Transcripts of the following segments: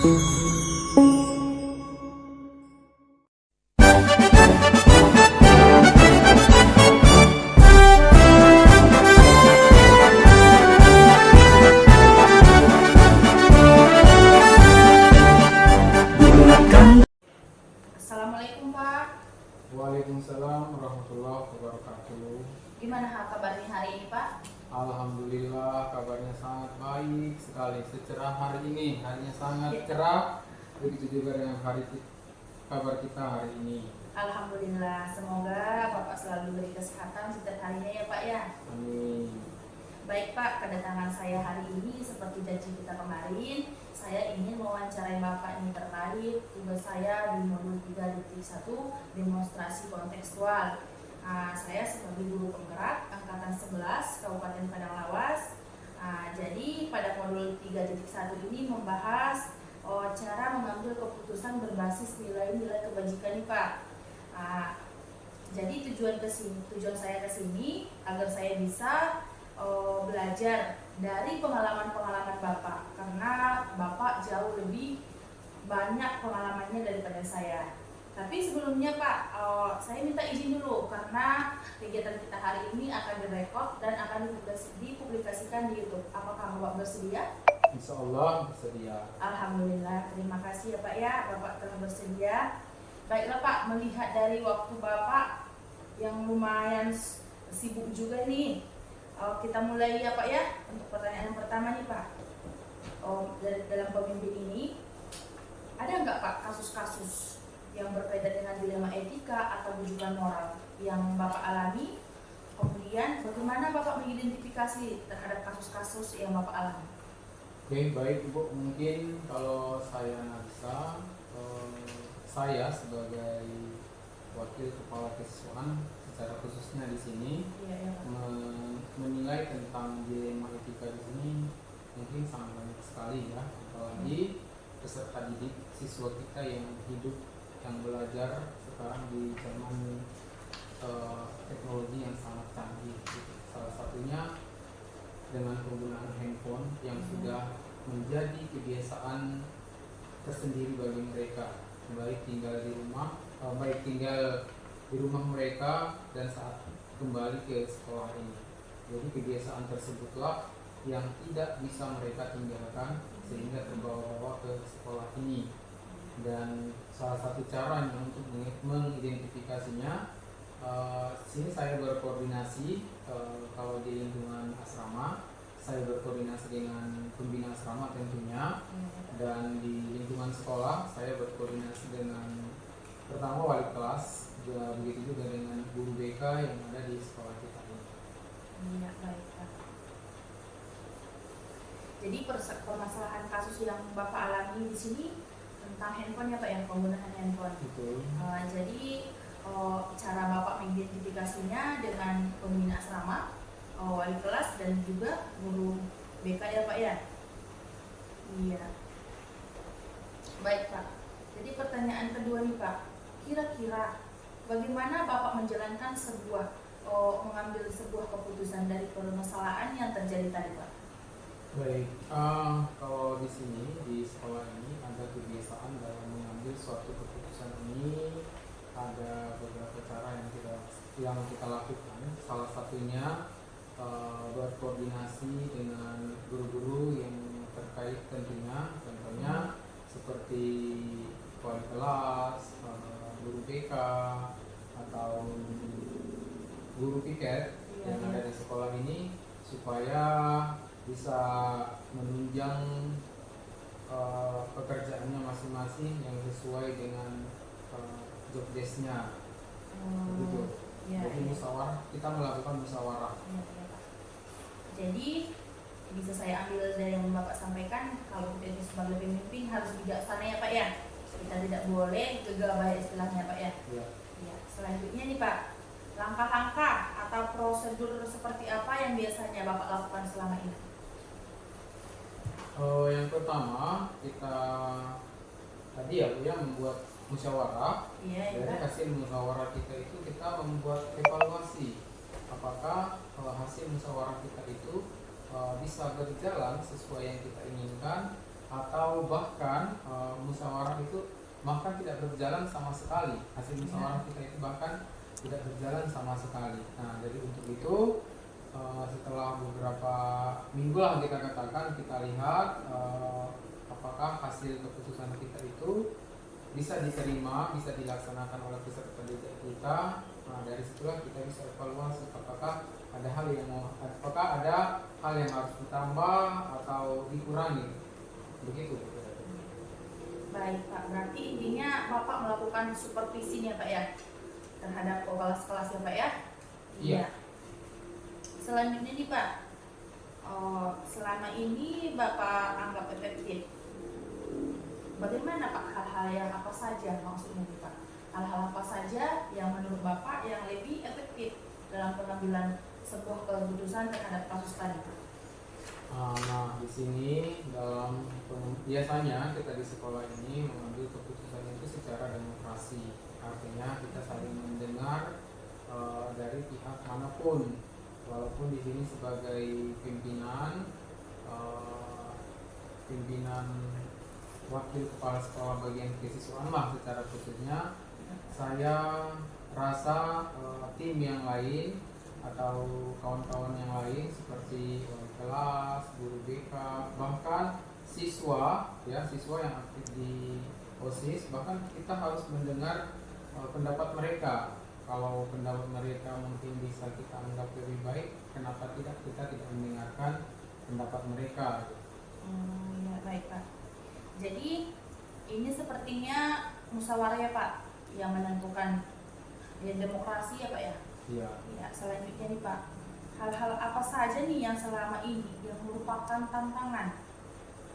Assalamualaikum Pak. Waalaikumsalam warahmatullahi wabarakatuh. Gimana kabarnya hari ini Pak? Alhamdulillah kabarnya sangat baik sekali. Secerah hari ini, harinya sangat cerah. Begitu juga dengan kabar kita hari ini. Alhamdulillah, semoga Bapak selalu diberi kesehatan setiap harinya ya Pak ya. Amin. Baik Pak, kedatangan saya hari ini seperti janji kita kemarin, saya ingin mewawancarai Bapak ini terkait tugas saya di modul 3.1 demonstrasi kontekstual. Saya sebagai guru penggerak angkatan 11 Kabupaten Padang Lawas. Jadi pada modul 3.1 ini membahas cara mengambil keputusan berbasis nilai-nilai kebajikan nih Pak. Jadi tujuan saya ke sini agar saya bisa belajar dari pengalaman-pengalaman Bapak, karena Bapak jauh lebih banyak pengalamannya daripada saya. Tapi sebelumnya Pak, saya minta izin dulu karena kegiatan kita hari ini akan direkod dan akan dipublikasikan di YouTube. Apakah Bapak bersedia? Insya Allah bersedia. Alhamdulillah, terima kasih ya Pak ya, Bapak telah bersedia. Baiklah Pak, melihat dari waktu Bapak yang lumayan sibuk juga nih, kita mulai ya Pak ya. Untuk pertanyaan yang pertama nih Pak, dalam pemimpin ini ada nggak Pak kasus-kasus yang berkaitan dengan dilema etika atau bujukan moral yang Bapak alami? Kemudian bagaimana Bapak mengidentifikasi terhadap kasus-kasus yang Bapak alami? Oke, baik Ibu. Mungkin kalau saya analisa, saya sebagai wakil kepala kesiswaan secara khususnya di sini menilai tentang dilema etika di sini mungkin sangat banyak sekali ya, apalagi peserta didik siswa kita yang hidup, yang belajar sekarang di zaman teknologi yang sangat canggih. Salah satunya dengan penggunaan handphone yang sudah menjadi kebiasaan tersendiri bagi mereka, baik tinggal di rumah, mereka dan saat kembali ke sekolah ini. Jadi kebiasaan tersebutlah yang tidak bisa mereka tinggalkan sehingga terbawa-bawa ke sekolah ini. Dan salah satu caranya untuk mengidentifikasinya, sini saya berkoordinasi, kalau di lingkungan asrama saya berkoordinasi dengan pembina asrama tentunya, dan di lingkungan sekolah saya berkoordinasi dengan pertama wali kelas, begitu juga dengan guru BK yang ada di sekolah kita ini. Iya, baik Pak. Jadi permasalahan kasus yang Bapak alami di sini tentang handphone ya Pak, yang penggunaan handphone. Betul. Jadi cara Bapak mengidentifikasinya dengan pembina asrama, wali kelas dan juga guru BK ya Pak ya. Iya. Baik Pak. Jadi pertanyaan kedua nih Pak, kira-kira bagaimana Bapak menjalankan mengambil sebuah keputusan dari permasalahan yang terjadi tadi Pak? Baik, kalau di sini di sekolah ini ada kebiasaan dalam mengambil suatu keputusan ini, ada beberapa cara yang kita lakukan. Salah satunya berkoordinasi dengan guru-guru yang terkait tentunya, contohnya seperti wali kelas, guru BK atau guru piket yang ada di sekolah ini, supaya bisa menunjang pekerjaannya masing-masing yang sesuai dengan job desk-nya. Begitu. Jadi musyawarah, kita melakukan musyawarah. Jadi bisa saya ambil dari yang Bapak sampaikan, kalau kita itu sebagai pemimpin harus bijaksana ya Pak ya. Kita tidak boleh gegabah istilahnya Pak ya. Ya. Selanjutnya nih Pak, langkah-langkah atau prosedur seperti apa yang biasanya Bapak lakukan selama ini? Yang pertama kita tadi ya membuat musyawarah. Iya, Dari hasil musyawarah kita itu kita membuat evaluasi apakah hasil musyawarah kita itu bisa berjalan sesuai yang kita inginkan atau bahkan musyawarah itu bahkan tidak berjalan sama sekali. Hasil musyawarah kita itu bahkan tidak berjalan sama sekali. Nah, jadi untuk itu setelah beberapa minggu lah kita katakan, kita lihat apakah hasil keputusan kita itu bisa diterima, bisa dilaksanakan oleh peserta didik kita. Nah, dari situlah kita bisa evaluasi apakah ada hal yang harus ditambah atau dikurangi. Begitu. Baik Pak, berarti intinya Bapak melakukan supervisinya Pak ya terhadap kelas-kelas ya Pak ya? Iya. Selanjutnya nih Pak, selama ini Bapak anggap efektif. Bagaimana Pak hal-hal yang apa saja maksudnya nih Pak? Hal-hal apa saja yang menurut Bapak yang lebih efektif dalam pengambilan sebuah keputusan terhadap kasus tadi Pak? Nah, di sini biasanya kita di sekolah ini mengambil keputusan itu secara demokrasi. Artinya kita saling mendengar dari pihak manapun, walaupun di sini sebagai pimpinan wakil kepala sekolah bagian kesiswaan lah secara khususnya, saya rasa tim yang lain atau kawan-kawan yang lain seperti wali kelas, guru BK, bahkan siswa yang aktif di OSIS, bahkan kita harus mendengar pendapat mereka. Kalau pendapat mereka mungkin bisa kita anggap lebih baik, kenapa kita tidak mendengarkan pendapat mereka? Ya, baik Pak. Jadi ini sepertinya musyawarah ya Pak yang menentukan ya, demokrasi ya Pak ya? Iya. Ya, selanjutnya nih Pak, hal-hal apa saja nih yang selama ini yang merupakan tantangan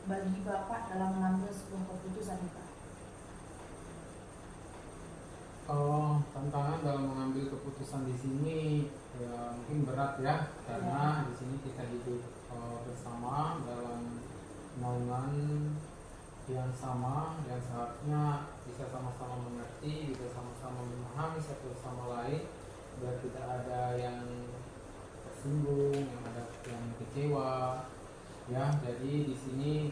bagi Bapak dalam mengambil sebuah keputusan nih Pak? Tantangan dalam mengambil keputusan di sini ya mungkin berat ya, karena di sini kita hidup bersama dalam naungan yang sama, yang seharusnya bisa sama-sama mengerti, bisa sama-sama memahami satu sama lain, biar tidak ada yang tersinggung, yang ada yang kecewa, ya. Jadi di sini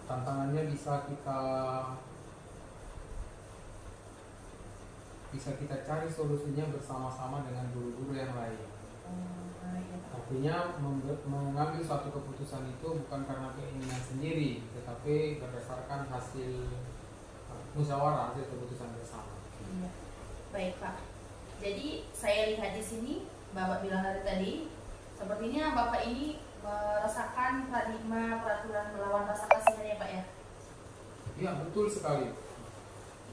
tantangannya bisa kita cari solusinya bersama-sama dengan guru-guru yang lain. Artinya mengambil suatu keputusan itu bukan karena keinginan sendiri, tetapi berdasarkan hasil musyawarah, hasil keputusan bersama. Iya. Baik Pak. Jadi saya lihat di sini Bapak bilang dari tadi, sepertinya Bapak ini merasakan paradigma peraturan melawan rasa kasihan ya Pak ya? Iya, betul sekali.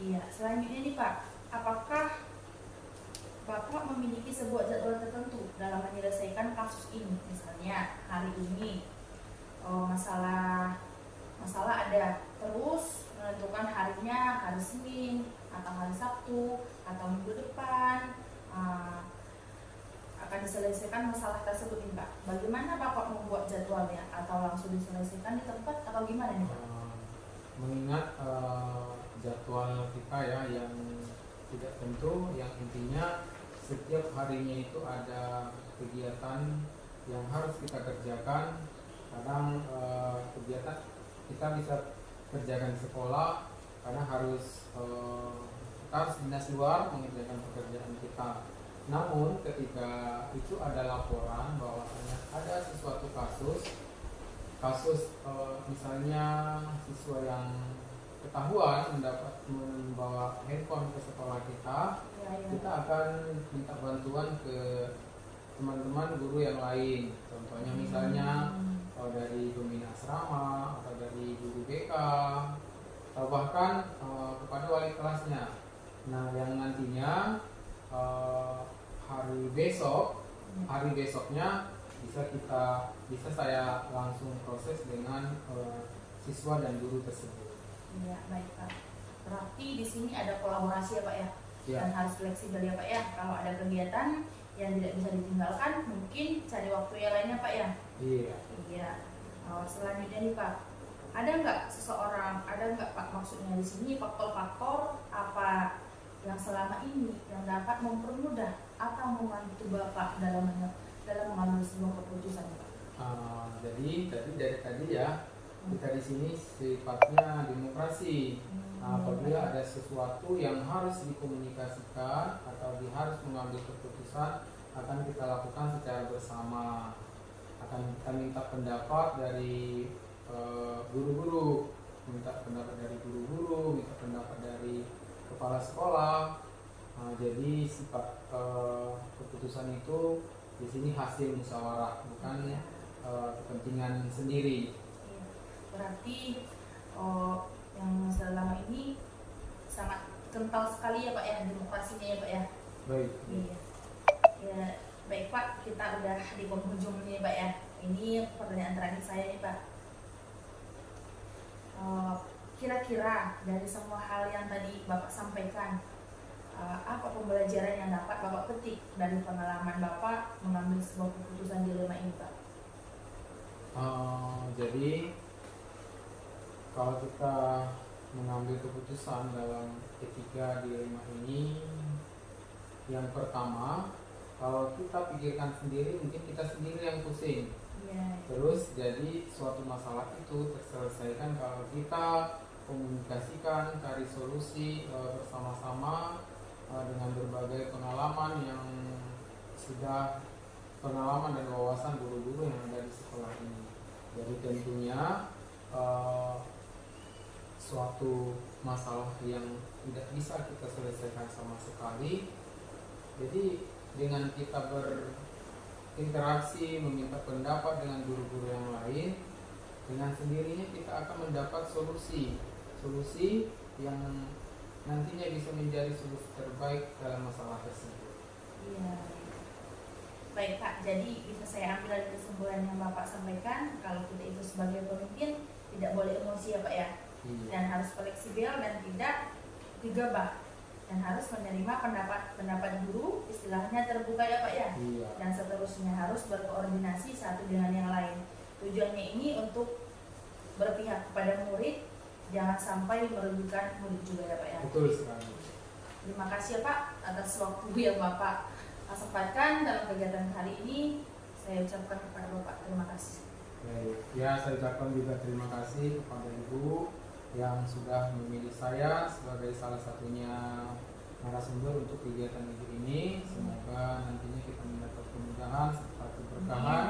Iya. Selanjutnya nih Pak, apakah Bapak memiliki sebuah jadwal tertentu dalam menyelesaikan kasus ini? Misalnya hari ini masalah ada, terus menentukan harinya hari Senin atau hari Sabtu atau minggu depan akan diselesaikan masalah tersebut nih Pak. Bagaimana Bapak membuat jadwalnya, atau langsung diselesaikan di tempat atau gimana nih Pak? Mengingat jadwal kita ya yang tidak tentu, yang intinya setiap harinya itu ada kegiatan yang harus kita kerjakan. Kadang kegiatan kita bisa kerjakan di sekolah, karena kita harus dinas luar mengerjakan pekerjaan kita. Namun ketika itu ada laporan bahwasanya ada sesuatu kasus misalnya siswa yang ketahuan membawa handphone ke sekolah kita, kita akan minta bantuan ke teman-teman guru yang lain. Contohnya misalnya dari pembina asrama atau dari guru BK atau bahkan kepada wali kelasnya. Nah, yang nantinya hari besoknya bisa saya langsung proses dengan siswa dan guru tersebut. Iya, baik Pak. Berarti di sini ada kolaborasi ya Pak ya? Ya. Dan harus fleksibel ya Pak ya. Kalau ada kegiatan yang tidak bisa ditinggalkan, mungkin cari waktu yang lainnya Pak ya? Iya. Iya. Selanjutnya nih Pak, ada nggak Pak maksudnya di sini faktor-faktor apa yang selama ini yang dapat mempermudah atau membantu Bapak dalam mengambil sebuah keputusan Pak? Jadi dari tadi ya kita di sini sifatnya demokrasi. Apabila ada sesuatu yang harus dikomunikasikan atau harus mengambil keputusan, akan kita lakukan secara bersama. Akan kita minta pendapat dari guru-guru, minta pendapat dari guru-guru, minta pendapat dari kepala sekolah. Jadi sifat keputusan itu di sini hasil musyawarah, bukan kepentingan sendiri. Berarti yang selama ini sangat kental sekali ya Pak ya demokrasinya ya Pak ya. Baik. Iya. Ya, baik Pak, kita udah di penghujung nih Pak ya. Ini pertanyaan terakhir saya nih Pak. Kira-kira dari semua hal yang tadi Bapak sampaikan, apa pembelajaran yang dapat Bapak petik dari pengalaman Bapak mengambil sebuah keputusan dilema ini Pak? Jadi kalau kita mengambil keputusan dalam ketiga dilema ini, yang pertama, kalau kita pikirkan sendiri mungkin kita sendiri yang pusing. Terus jadi suatu masalah itu terselesaikan kalau kita komunikasikan, cari solusi bersama-sama dengan berbagai pengalaman yang sudah pengalaman dan wawasan guru-guru yang ada di sekolah ini. Jadi tentunya suatu masalah yang tidak bisa kita selesaikan sama sekali. Jadi dengan kita berinteraksi, meminta pendapat dengan guru-guru yang lain, dengan sendirinya kita akan mendapat solusi yang nantinya bisa menjadi solusi terbaik dalam masalah tersebut. Iya. Baik Pak, jadi bisa saya ambil dari kesimpulan yang Bapak sampaikan, kalau kita itu sebagai pemimpin tidak boleh emosi ya Pak ya. Iya. Dan harus fleksibel dan tidak gegabah, dan harus menerima pendapat guru, istilahnya terbuka ya Pak ya. Iya. Dan seterusnya harus berkoordinasi satu dengan yang lain. Tujuannya ini untuk berpihak kepada murid, jangan sampai merugikan murid juga ya Pak ya. Betul sekali. Terima kasih ya Pak atas waktu yang Bapak sempatkan dalam kegiatan hari ini. Saya ucapkan kepada Bapak terima kasih. Baik. Ya, saya ucapkan juga terima kasih kepada Ibu yang sudah memilih saya sebagai salah satunya narasumber untuk kegiatan Ibu ini. Semoga nantinya kita mendapat kemudahan serta keberkahan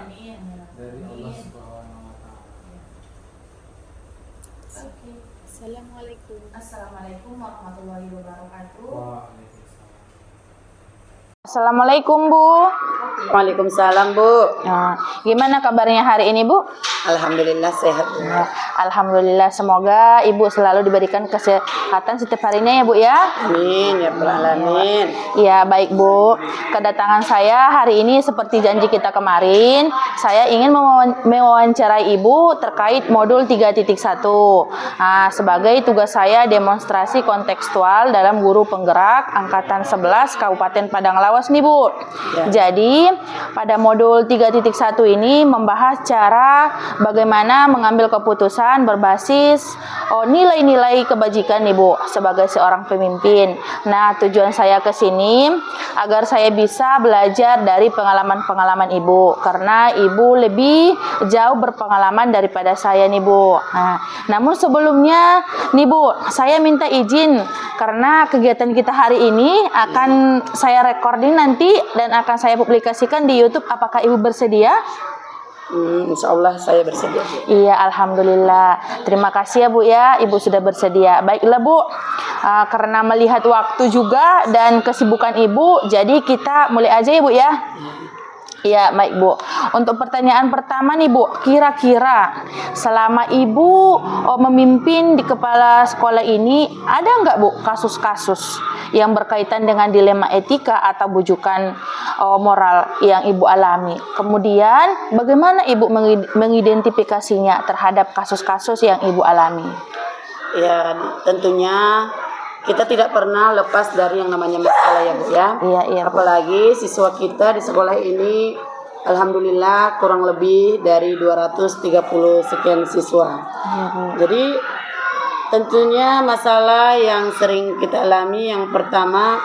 dari Allah Subhanahu wa Ta'ala. Oke. Assalamualaikum. Assalamualaikum warahmatullahi wabarakatuh. Waalaikumsalam. Assalamualaikum Bu. Waalaikumsalam Bu. Nah, gimana kabarnya hari ini Bu? Alhamdulillah sehat Bu. Ya, Alhamdulillah, semoga Ibu selalu diberikan kesehatan setiap harinya ya Bu ya. Amin ya Rabbal alamin. Ya baik Bu, kedatangan saya hari ini seperti janji kita kemarin, saya ingin mewawancarai Ibu terkait modul 3.1. Nah, sebagai tugas saya demonstrasi kontekstual dalam guru penggerak angkatan 11 Kabupaten Padang Lawas nih Bu. Ya. Jadi pada modul 3.1 ini membahas cara bagaimana mengambil keputusan berbasis nilai-nilai kebajikan nih Bu sebagai seorang pemimpin. Nah, tujuan saya ke sini agar saya bisa belajar dari pengalaman-pengalaman Ibu, karena Ibu lebih jauh berpengalaman daripada saya nih Bu. Nah, namun sebelumnya nih Bu, saya minta izin karena kegiatan kita hari ini akan saya recording nanti dan akan saya publikasikan di YouTube. Apakah Ibu bersedia? Insya Allah saya bersedia Bu. Iya, Alhamdulillah. Terima kasih ya Bu ya, Ibu sudah bersedia. Baiklah Bu, karena melihat waktu juga dan kesibukan Ibu, jadi kita mulai aja ya Bu ya. Iya, baik Bu. Untuk pertanyaan pertama nih Bu, kira-kira selama Ibu memimpin di kepala sekolah ini, ada nggak Bu kasus-kasus yang berkaitan dengan dilema etika atau bujukan moral yang Ibu alami? Kemudian bagaimana Ibu mengidentifikasinya terhadap kasus-kasus yang Ibu alami? Ya, tentunya kita tidak pernah lepas dari yang namanya masalah ya Bu ya. Iya, Bu. Apalagi siswa kita di sekolah ini alhamdulillah kurang lebih dari 230 sekian siswa. Iya, Bu. Jadi tentunya masalah yang sering kita alami yang pertama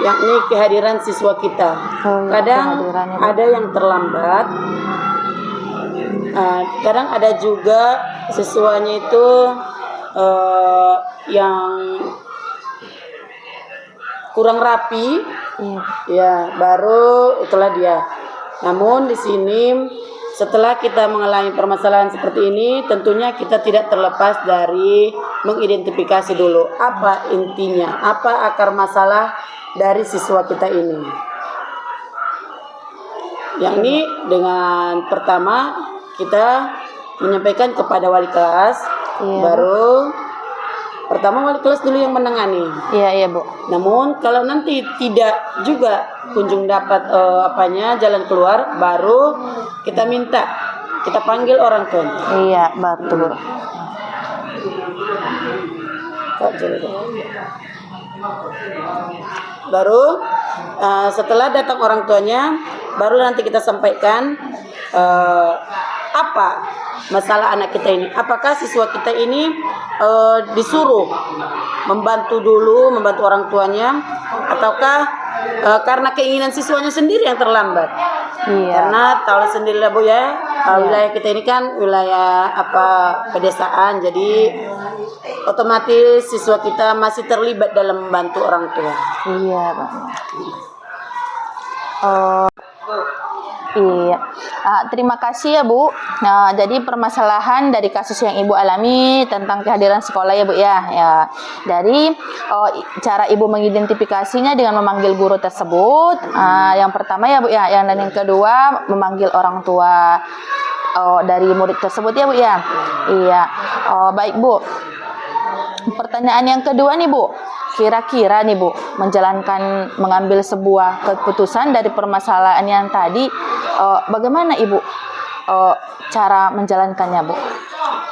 yakni kehadiran siswa kita. Oh, iya, Kadang kehadirannya, Bu. ada yang terlambat, Kadang ada juga siswanya itu yang kurang rapi, ya baru itulah dia. Namun di sini setelah kita mengalami permasalahan seperti ini, tentunya kita tidak terlepas dari mengidentifikasi dulu apa intinya, apa akar masalah dari siswa kita ini. Yakni dengan pertama kita menyampaikan kepada wali kelas, baru pertama wali kelas dulu yang menangani. Iya, Bu. Namun kalau nanti tidak juga kunjung dapat jalan keluar, baru kita panggil orang tua. Iya, betul. Baru setelah datang orang tuanya, baru nanti kita sampaikan apa masalah anak kita ini. Apakah siswa kita ini disuruh membantu orang tuanya, ataukah karena keinginan siswanya sendiri yang terlambat? Iya. Karena tahu sendiri lah Bu ya, wilayah kita ini kan wilayah pedesaan, jadi otomatis siswa kita masih terlibat dalam membantu orang tua. Iya, Pak. Iya. Terima kasih ya, Bu. Nah, jadi permasalahan dari kasus yang Ibu alami tentang kehadiran sekolah ya, Bu ya. Ya. Dari cara Ibu mengidentifikasinya dengan memanggil guru tersebut. Yang pertama ya, Bu ya. Dan yang kedua memanggil orang tua dari murid tersebut ya, Bu ya. Iya. Baik, Bu. Pertanyaan yang kedua nih, Bu. Kira-kira nih, Bu, mengambil sebuah keputusan dari permasalahan yang tadi, bagaimana Ibu cara menjalankannya, Bu?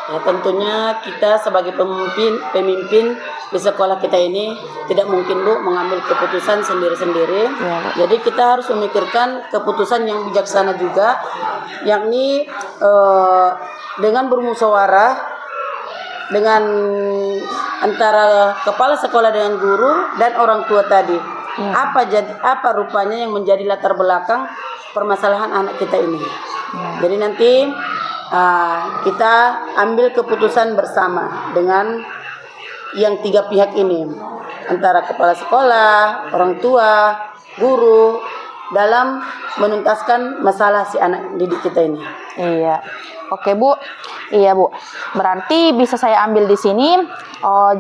Ya, tentunya kita sebagai pemimpin di sekolah kita ini tidak mungkin Bu mengambil keputusan sendiri-sendiri. Ya, Bu. Jadi kita harus memikirkan keputusan yang bijaksana juga, yakni dengan bermusyawarah dengan antara kepala sekolah dengan guru dan orang tua tadi. Apa rupanya yang menjadi latar belakang permasalahan anak kita ini. Jadi nanti kita ambil keputusan bersama dengan yang tiga pihak ini, antara kepala sekolah, orang tua, guru, dalam menuntaskan masalah si anak didik kita ini. Iya. Oke, Bu. Iya, Bu. Berarti bisa saya ambil di sini,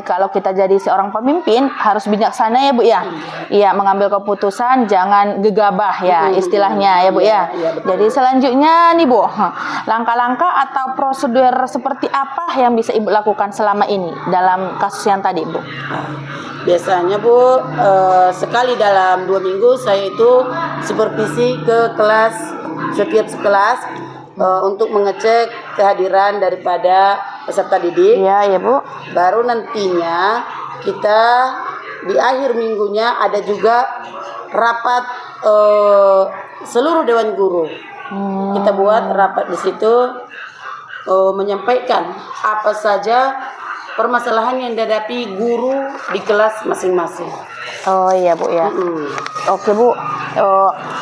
kalau kita jadi seorang pemimpin harus bijaksana ya, Bu ya. Iya, mengambil keputusan jangan gegabah ya istilahnya ya, Bu ya. Jadi selanjutnya nih, Bu, langkah-langkah atau prosedur seperti apa yang bisa Ibu lakukan selama ini dalam kasus yang tadi, Bu? Biasanya Bu, sekali dalam 2 minggu saya itu supervisi ke kelas, setiap kelas untuk mengecek kehadiran daripada peserta didik. Iya, ya, Bu. Baru nantinya kita di akhir minggunya ada juga rapat seluruh dewan guru. Kita buat rapat di situ menyampaikan apa saja permasalahan yang dihadapi guru di kelas masing-masing. Oh iya, Bu ya. Oke, Bu.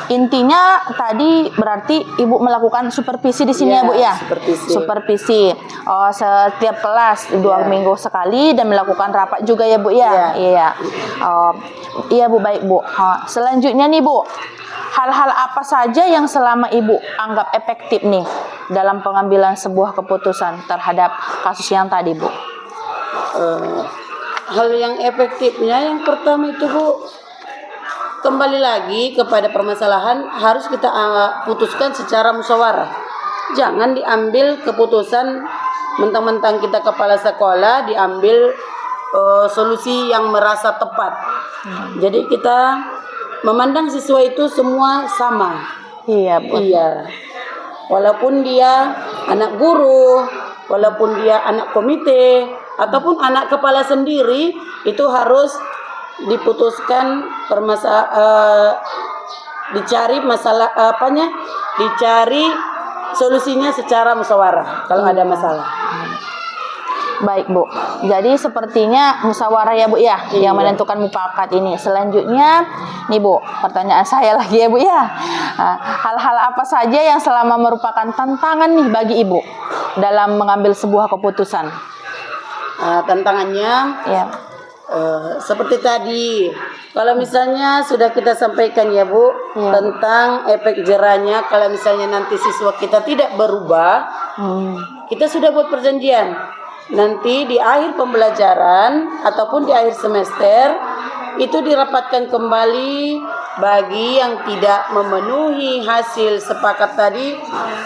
Intinya tadi berarti Ibu melakukan supervisi di sini ya, Bu ya. Supervisi. Setiap kelas 2 minggu sekali dan melakukan rapat juga ya, Bu ya. Iya. Iya, Bu, baik, Bu. Selanjutnya nih, Bu. Hal-hal apa saja yang selama Ibu anggap efektif nih dalam pengambilan sebuah keputusan terhadap kasus yang tadi, Bu? Hal yang efektifnya yang pertama itu, Bu, kembali lagi kepada permasalahan harus kita putuskan secara musyawarah. Jangan diambil keputusan mentang-mentang kita kepala sekolah diambil solusi yang merasa tepat. Jadi kita memandang siswa itu semua sama. Iya, Bu. Iya. Walaupun dia anak guru, walaupun dia anak komite, ataupun anak kepala sendiri, itu harus diputuskan dicari dicari solusinya secara musyawarah kalau ada masalah. Baik Bu, jadi sepertinya musyawarah ya Bu ya, yang menentukan mufakat ini. Selanjutnya nih Bu, pertanyaan saya lagi ya Bu ya. Hal-hal apa saja yang selama merupakan tantangan nih bagi Ibu dalam mengambil sebuah keputusan? Tantangannya Ya. seperti tadi, kalau misalnya sudah kita sampaikan ya Bu, tentang efek jerahnya kalau misalnya nanti siswa kita tidak berubah, kita sudah buat perjanjian. Nanti di akhir pembelajaran ataupun di akhir semester itu dirapatkan kembali, bagi yang tidak memenuhi hasil sepakat tadi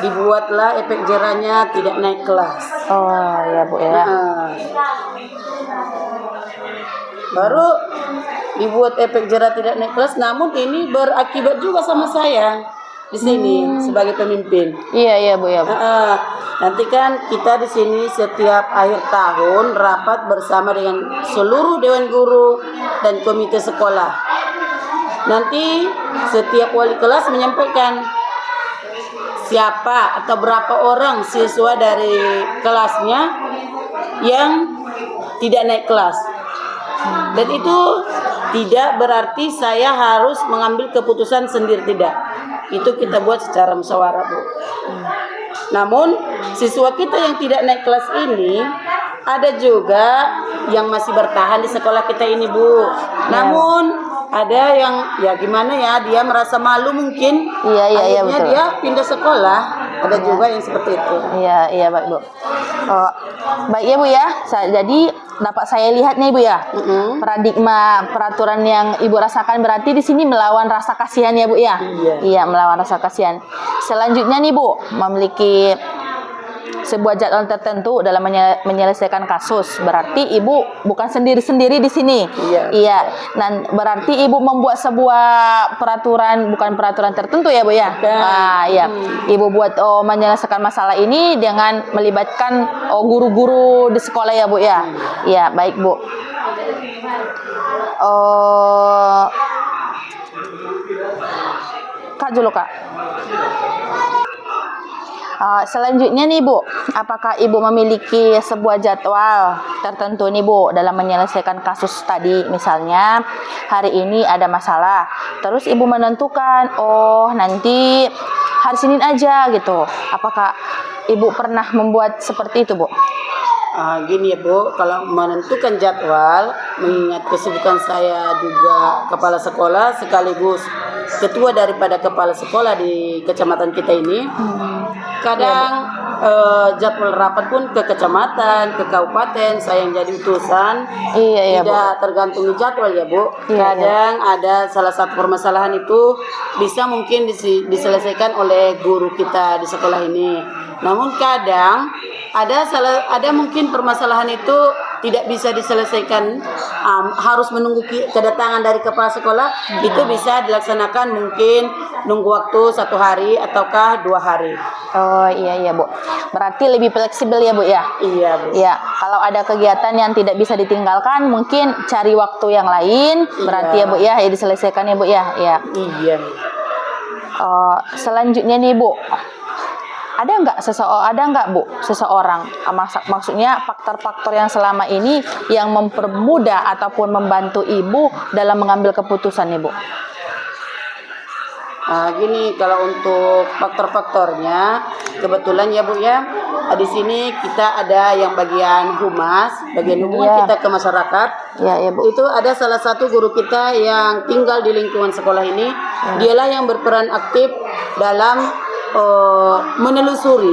dibuatlah efek jerahnya tidak naik kelas. Oh ya Bu ya. Baru dibuat efek jerah tidak naik kelas, namun ini berakibat juga sama saya di sini sebagai pemimpin. Iya iya Bu ya Bu. Nanti kan kita di sini setiap akhir tahun rapat bersama dengan seluruh dewan guru dan komite sekolah. Nanti setiap wali kelas menyampaikan siapa atau berapa orang siswa dari kelasnya yang tidak naik kelas. Dan itu tidak berarti saya harus mengambil keputusan sendiri, tidak. Itu kita buat secara musyawarah Bu. Namun siswa kita yang tidak naik kelas ini ada juga yang masih bertahan di sekolah kita ini Bu. Namun ada yang ya gimana ya, dia merasa malu mungkin. Iya akhirnya betul. dia pindah sekolah. Ada juga yang seperti itu. Iya baik Bu. Baik ya Bu ya. Jadi dapat saya lihat nih Bu ya. Paradigma peraturan yang Ibu rasakan berarti di sini melawan rasa kasihan ya Bu ya. Iya melawan rasa kasihan. Selanjutnya nih Bu, memiliki sebuah jadwal tertentu dalam menyelesaikan kasus. Berarti Ibu bukan sendiri-sendiri di sini. Iya. Dan berarti Ibu membuat sebuah peraturan, bukan peraturan tertentu ya Bu ya. Iya. Ibu buat menyelesaikan masalah ini dengan melibatkan guru-guru di sekolah ya Bu ya. Iya, baik Bu. Kak dulu Kak. Selanjutnya nih Bu, apakah Ibu memiliki sebuah jadwal tertentu nih Bu dalam menyelesaikan kasus tadi? Misalnya hari ini ada masalah, terus Ibu menentukan, nanti hari Senin aja gitu. Apakah Ibu pernah membuat seperti itu Bu? Gini ya Bu, kalau menentukan jadwal, mengingat kesibukan saya juga kepala sekolah sekaligus ketua daripada kepala sekolah di kecamatan kita ini, kadang jadwal rapat pun ke kecamatan, ke kabupaten, saya yang jadi utusan, tidak tergantung jadwal ya Bu. Kadang ada salah satu permasalahan itu bisa mungkin diselesaikan oleh guru kita di sekolah ini. Namun kadang ada mungkin permasalahan itu tidak bisa diselesaikan, harus menunggu kedatangan dari kepala sekolah. Itu bisa dilaksanakan mungkin nunggu waktu 1 hari ataukah 2 hari. Oh iya Bu, berarti lebih fleksibel ya Bu ya. Iya Bu. Ya, kalau ada kegiatan yang tidak bisa ditinggalkan mungkin cari waktu yang lain. Berarti ya Bu ya, diselesaikan ya Bu ya. Iya. Selanjutnya nih Bu, ada nggak Bu seseorang, maksudnya faktor-faktor yang selama ini yang mempermudah ataupun membantu Ibu dalam mengambil keputusan nih Bu? Gini, kalau untuk faktor-faktornya kebetulan ya Bu ya, di sini kita ada yang bagian humas, bagian hubungan kita ke masyarakat. Ya Bu. Itu ada salah satu guru kita yang tinggal di lingkungan sekolah ini. Dialah yang berperan aktif dalam menelusuri.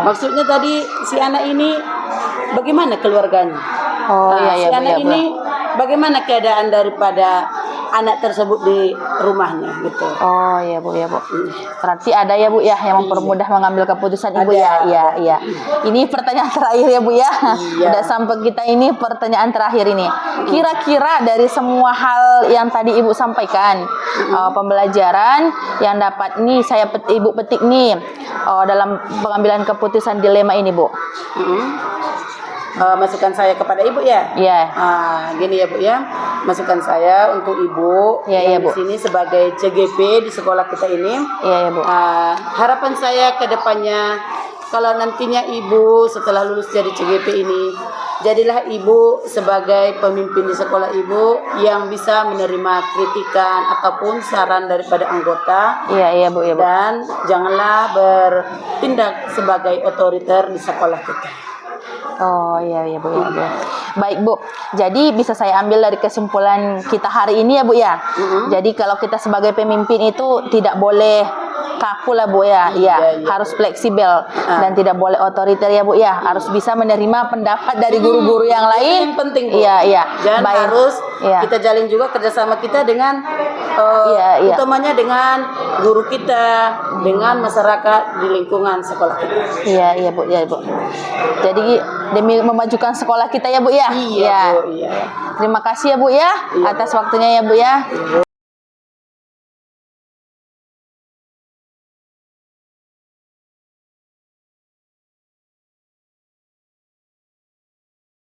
Maksudnya tadi si anak ini bagaimana keluarganya? Si anak ini bagaimana keadaan daripada anak tersebut di rumahnya gitu. Oh iya Bu. Berarti ada ya Bu ya yang mempermudah mengambil keputusan Ibu ya. Iya. Ini pertanyaan terakhir ya Bu ya. Udah sampai kita ini pertanyaan terakhir ini. Kira-kira dari semua hal yang tadi Ibu sampaikan, pembelajaran yang dapat nih Ibu petik nih dalam pengambilan keputusan dilema ini Bu. Masukan saya kepada Ibu ya. Gini ya Bu ya, masukan saya untuk Ibu yang di sini sebagai CGP di sekolah kita ini. Iya Bu. Harapan saya ke depannya kalau nantinya Ibu setelah lulus jadi CGP ini, jadilah Ibu sebagai pemimpin di sekolah Ibu yang bisa menerima kritikan ataupun saran daripada anggota. Iya Bu ya Bu. Dan janganlah bertindak sebagai otoriter di sekolah kita. Oh iya Bu ya Bu. Baik Bu. Jadi bisa saya ambil dari kesimpulan kita hari ini ya Bu ya. Jadi kalau kita sebagai pemimpin itu tidak boleh kaku lah Bu ya. Iya, harus fleksibel dan tidak boleh otoriter ya Bu ya. Harus bisa menerima pendapat dari guru-guru yang lain. Yang penting Bu. Iya. Dan Baik. harus Iya. kita jalin juga kerjasama kita dengan Iya. utamanya dengan guru kita, dengan masyarakat di lingkungan sekolah kita. Iya Bu, ya Bu. Jadi demi memajukan sekolah kita ya Bu ya. Iya, Bu, iya. Terima kasih ya Bu ya atas waktunya ya Bu ya.